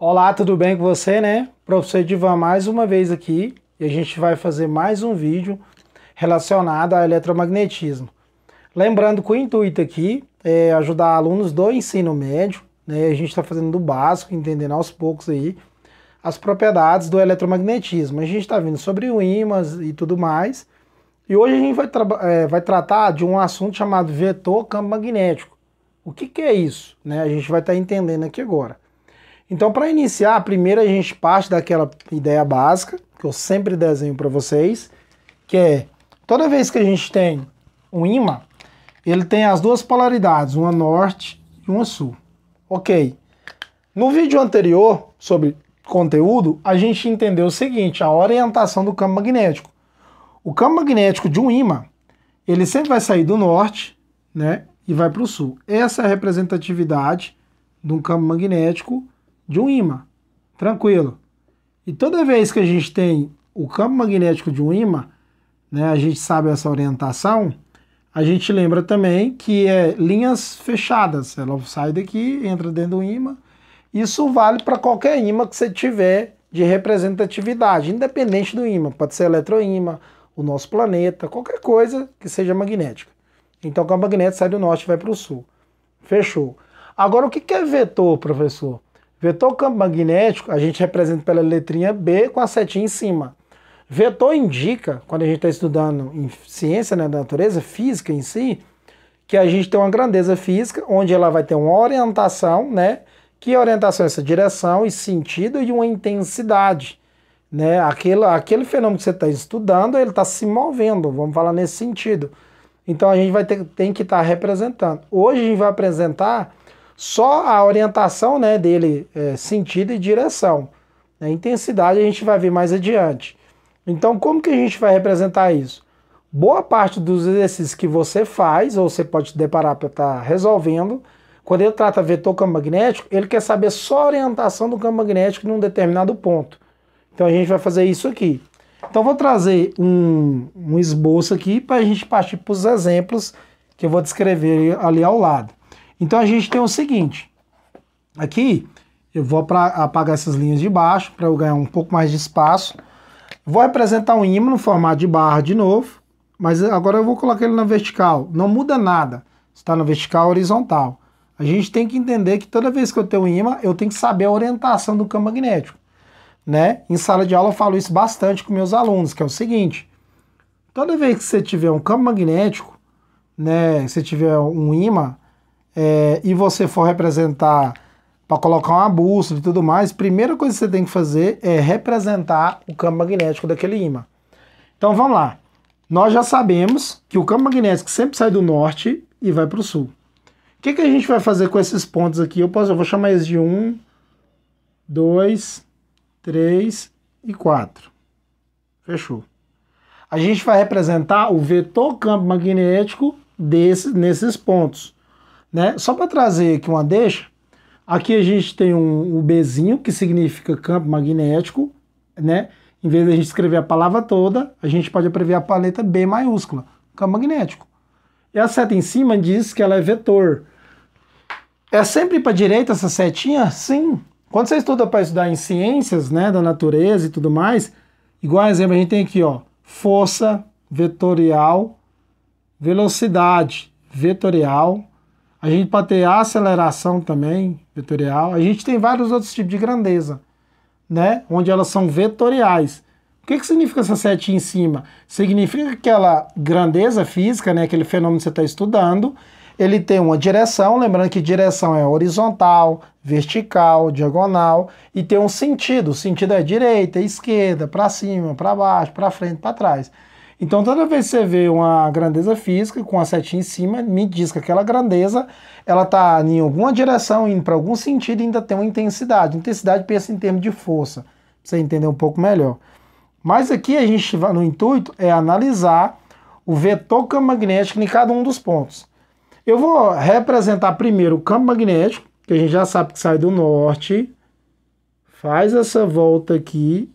Olá, tudo bem com você, né? Professor Edivan mais uma vez aqui e a gente vai fazer mais um vídeo relacionado ao eletromagnetismo. Lembrando que o intuito aqui é ajudar alunos do ensino médio, né? A gente está fazendo do básico, entendendo aos poucos aí as propriedades do eletromagnetismo. A gente está vendo sobre o ímãs e tudo mais. E hoje a gente vai tratar de um assunto chamado vetor campo magnético. O que é isso? Né? A gente vai estar entendendo aqui agora. Então, para iniciar, primeiro a gente parte daquela ideia básica, que eu sempre desenho para vocês, que é, toda vez que a gente tem um ímã, ele tem as duas polaridades, uma norte e uma sul. Ok. No vídeo anterior, sobre conteúdo, a gente entendeu o seguinte, a orientação do campo magnético. O campo magnético de um ímã, ele sempre vai sair do norte, né, e vai para o sul. Essa é a representatividade de um campo magnético de um ímã, tranquilo. E toda vez que a gente tem o campo magnético de um ímã, né, a gente sabe essa orientação, a gente lembra também que é linhas fechadas. Ela sai daqui, entra dentro do ímã. Isso vale para qualquer ímã que você tiver de representatividade, independente do ímã. Pode ser eletroímã, o nosso planeta, qualquer coisa que seja magnética. Então o campo magnético sai do norte e vai para o sul. Fechou. Agora o que é vetor, professor? Vetor campo magnético, a gente representa pela letrinha B com a setinha em cima. Vetor indica, quando a gente está estudando em ciência, né, da natureza, física em si, que a gente tem uma grandeza física, onde ela vai ter uma orientação, né? Que orientação é essa direção e sentido e uma intensidade. Né? Aquele fenômeno que você está estudando, ele está se movendo, vamos falar nesse sentido. Então a gente tem que estar representando. Hoje a gente vai apresentar só a orientação, né, dele, sentido e direção. A intensidade a gente vai ver mais adiante. Então como que a gente vai representar isso? Boa parte dos exercícios que você faz, ou você pode se deparar para estar resolvendo, quando ele trata vetor campo magnético, ele quer saber só a orientação do campo magnético num determinado ponto. Então a gente vai fazer isso aqui. Então vou trazer um esboço aqui para a gente partir para os exemplos que eu vou descrever ali ao lado. Então a gente tem o seguinte, aqui eu vou apagar essas linhas de baixo para eu ganhar um pouco mais de espaço. Vou representar um ímã no formato de barra de novo, mas agora eu vou colocar ele na vertical. Não muda nada, está na vertical ou horizontal. A gente tem que entender que toda vez que eu tenho um ímã, eu tenho que saber a orientação do campo magnético. Né? Em sala de aula eu falo isso bastante com meus alunos, que é o seguinte, toda vez que você tiver um campo magnético, né, se tiver um ímã, e você for representar para colocar uma bússola e tudo mais, a primeira coisa que você tem que fazer é representar o campo magnético daquele ímã. Então vamos lá. Nós já sabemos que o campo magnético sempre sai do norte e vai para o sul. O que a gente vai fazer com esses pontos aqui? Eu vou chamar eles de 1, 2, 3 e 4. Fechou. A gente vai representar o vetor campo magnético nesses pontos. Né? Só para trazer aqui uma deixa, aqui a gente tem o Bzinho, que significa campo magnético, né? Em vez de a gente escrever a palavra toda, a gente pode abreviar a letra B maiúscula, campo magnético. E a seta em cima diz que ela é vetor. É sempre para a direita essa setinha? Sim. Quando você estuda para estudar em ciências, né, da natureza e tudo mais, igual exemplo a gente tem aqui, ó, força vetorial, velocidade vetorial. A gente pode ter aceleração também, vetorial. A gente tem vários outros tipos de grandeza, né? Onde elas são vetoriais. O que significa essa setinha em cima? Significa que aquela grandeza física, né? Aquele fenômeno que você está estudando, ele tem uma direção, lembrando que direção é horizontal, vertical, diagonal, e tem um sentido. O sentido é direita, esquerda, para cima, para baixo, para frente, para trás. Então, toda vez que você vê uma grandeza física com a setinha em cima, me diz que aquela grandeza, ela está em alguma direção, indo para algum sentido e ainda tem uma intensidade. Intensidade pensa em termos de força, para você entender um pouco melhor. Mas aqui a gente, no intuito, é analisar o vetor campo magnético em cada um dos pontos. Eu vou representar primeiro o campo magnético, que a gente já sabe que sai do norte, faz essa volta aqui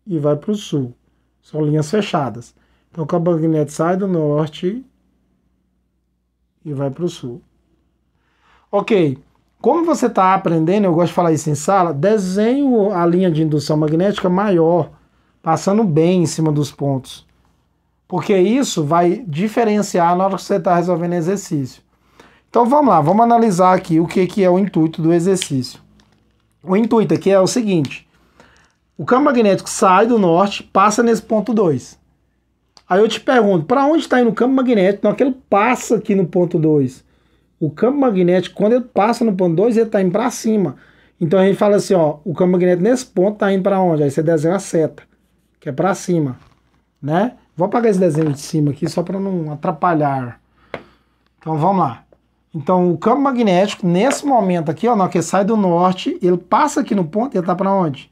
e vai para o sul. São linhas fechadas. Então o campo magnético sai do norte e vai para o sul. Ok. Como você está aprendendo, eu gosto de falar isso em sala, desenhe a linha de indução magnética maior, passando bem em cima dos pontos. Porque isso vai diferenciar na hora que você está resolvendo exercício. Então vamos lá, vamos analisar aqui o que é o intuito do exercício. O intuito aqui é o seguinte: o campo magnético sai do norte, passa nesse ponto 2. Aí eu te pergunto, para onde está indo o campo magnético? Não, que ele passa aqui no ponto 2. O campo magnético, quando ele passa no ponto 2, ele está indo para cima. Então a gente fala assim, ó, o campo magnético nesse ponto está indo para onde? Aí você desenha a seta, que é para cima, né? Vou apagar esse desenho de cima aqui só para não atrapalhar. Então vamos lá. Então o campo magnético, nesse momento aqui, ó, na hora que ele sai do norte, ele passa aqui no ponto e ele está para onde?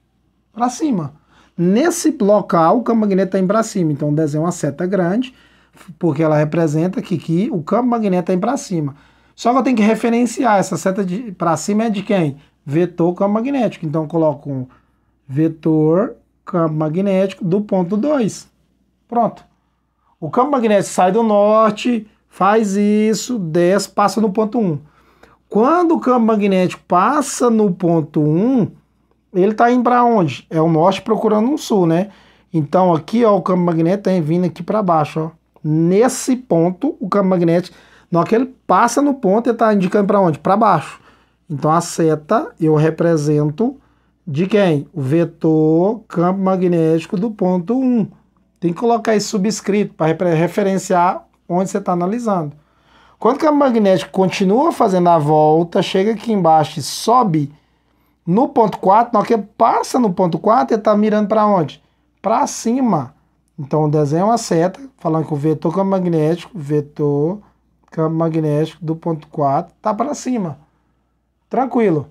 Para cima. Nesse local, o campo magnético está indo para cima. Então desenha uma seta grande, porque ela representa que aqui o campo magnético está indo para cima. Só que eu tenho que referenciar, essa seta para cima é de quem? Vetor campo magnético. Então eu coloco um vetor campo magnético do ponto 2. Pronto. O campo magnético sai do norte, faz isso, desce, passa no ponto 1. Quando o campo magnético passa no ponto 1, ele está indo para onde? É o norte procurando um sul, né? Então aqui, ó, o campo magnético está vindo aqui para baixo, ó. Nesse ponto, o campo magnético, na hora que ele passa no ponto, ele está indicando para onde? Para baixo. Então a seta eu represento de quem? O vetor campo magnético do ponto 1. Tem que colocar isso subscrito para referenciar onde você está analisando. Quando o campo magnético continua fazendo a volta, chega aqui embaixo e sobe no ponto 4, na hora que ele passa no ponto 4, ele está mirando para onde? Para cima. Então o desenho é uma seta, falando que o vetor campo magnético do ponto 4 está para cima. Tranquilo.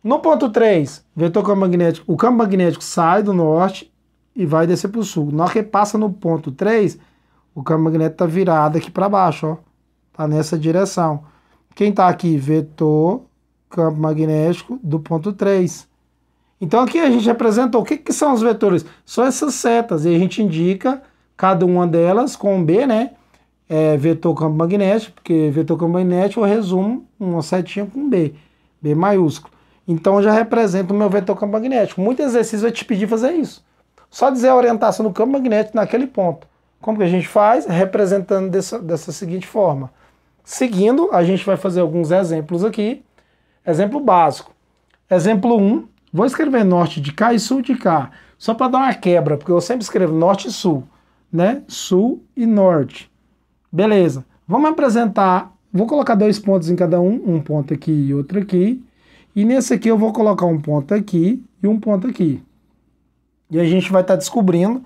No ponto 3, vetor campo magnético, o campo magnético sai do norte e vai descer para o sul. Na hora que passa no ponto 3, o campo magnético está virado aqui para baixo, ó. Está nessa direção. Quem está aqui? Vetor campo magnético do ponto 3. Então aqui a gente representou o que são os vetores. São essas setas, e a gente indica cada uma delas com um B, né? Vetor campo magnético, porque vetor campo magnético eu resumo uma setinha com B, B maiúsculo. Então eu já represento o meu vetor campo magnético. Muito exercício vai te pedir fazer isso. Só dizer a orientação do campo magnético naquele ponto. Como que a gente faz? Representando dessa seguinte forma. Seguindo, a gente vai fazer alguns exemplos aqui. Exemplo básico. Exemplo 1. Vou escrever norte de cá e sul de cá. Só para dar uma quebra, porque eu sempre escrevo norte e sul, né? Sul e norte. Beleza. Vamos apresentar. Vou colocar 2 pontos em cada um. Um ponto aqui e outro aqui. E nesse aqui eu vou colocar um ponto aqui e um ponto aqui. E a gente vai estar descobrindo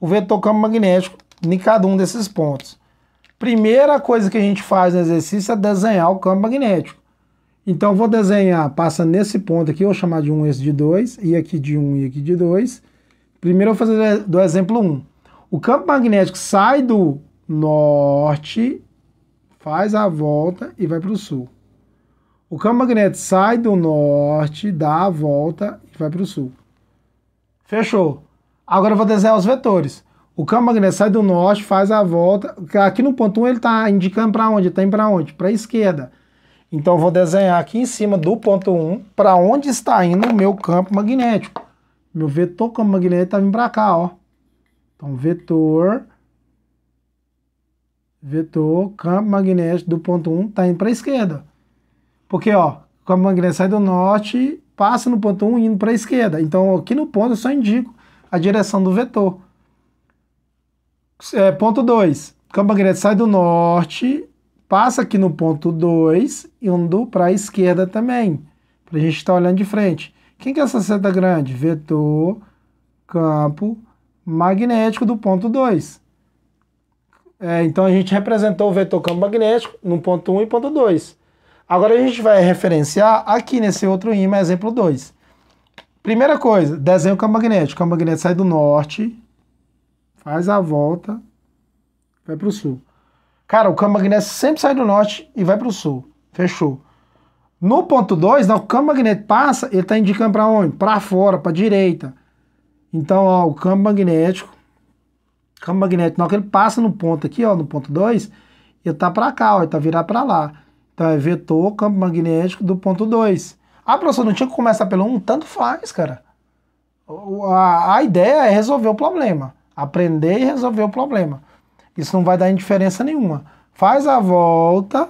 o vetor campo magnético em cada um desses pontos. Primeira coisa que a gente faz no exercício é desenhar o campo magnético. Então eu vou desenhar, passa nesse ponto aqui, eu vou chamar de 1, esse de 2, e aqui de 1 e aqui de 2. Primeiro eu vou fazer do exemplo 1. O campo magnético sai do norte, faz a volta e vai para o sul. O campo magnético sai do norte, dá a volta e vai para o sul. Fechou. Agora eu vou desenhar os vetores. O campo magnético sai do norte, faz a volta. Aqui no ponto 1 ele está indicando para onde? Está indo para onde? Para a esquerda. Então eu vou desenhar aqui em cima do ponto 1 para onde está indo o meu campo magnético. Meu vetor campo magnético está vindo para cá, ó. Então vetor campo magnético do ponto 1 está indo para a esquerda. Porque, ó, o campo magnético sai do norte, passa no ponto 1 indo para a esquerda. Então aqui no ponto eu só indico a direção do vetor. Ponto 2. O campo magnético sai do norte, passa aqui no ponto 2, indo para a esquerda também. Para a gente estar olhando de frente. Quem que é essa seta grande? Vetor campo magnético do ponto 2. Então a gente representou o vetor campo magnético no ponto 1 e ponto 2. Agora a gente vai referenciar aqui nesse outro ímã, exemplo 2. Primeira coisa, desenho o campo magnético. O campo magnético sai do norte, faz a volta, vai para o sul. Cara, o campo magnético sempre sai do norte e vai para o sul. Fechou. No ponto 2, o campo magnético passa, ele está indicando para onde? Para fora, para a direita. Então, ó, o campo magnético, na hora que ele passa no ponto aqui, ó, no ponto 2, ele está para cá, ó, ele está virado para lá. Então é vetor campo magnético do ponto 2. Ah, professor, não tinha que começar pelo 1? Tanto faz, cara. A ideia é resolver o problema. Aprender e resolver o problema. Isso não vai dar indiferença nenhuma. Faz a volta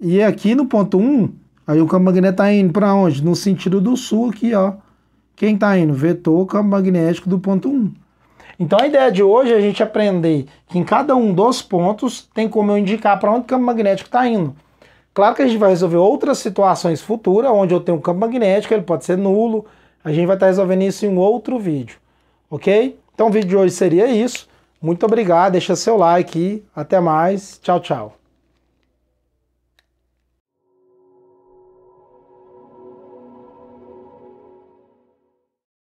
e aqui no ponto 1, aí o campo magnético está indo para onde? No sentido do sul aqui, ó. Quem está indo? Vetor campo magnético do ponto 1. Então a ideia de hoje é a gente aprender que em cada um dos pontos tem como eu indicar para onde o campo magnético está indo. Claro que a gente vai resolver outras situações futuras, onde eu tenho um campo magnético, ele pode ser nulo. A gente vai estar resolvendo isso em um outro vídeo, ok? Então o vídeo de hoje seria isso. Muito obrigado, deixa seu like e até mais. Tchau, tchau.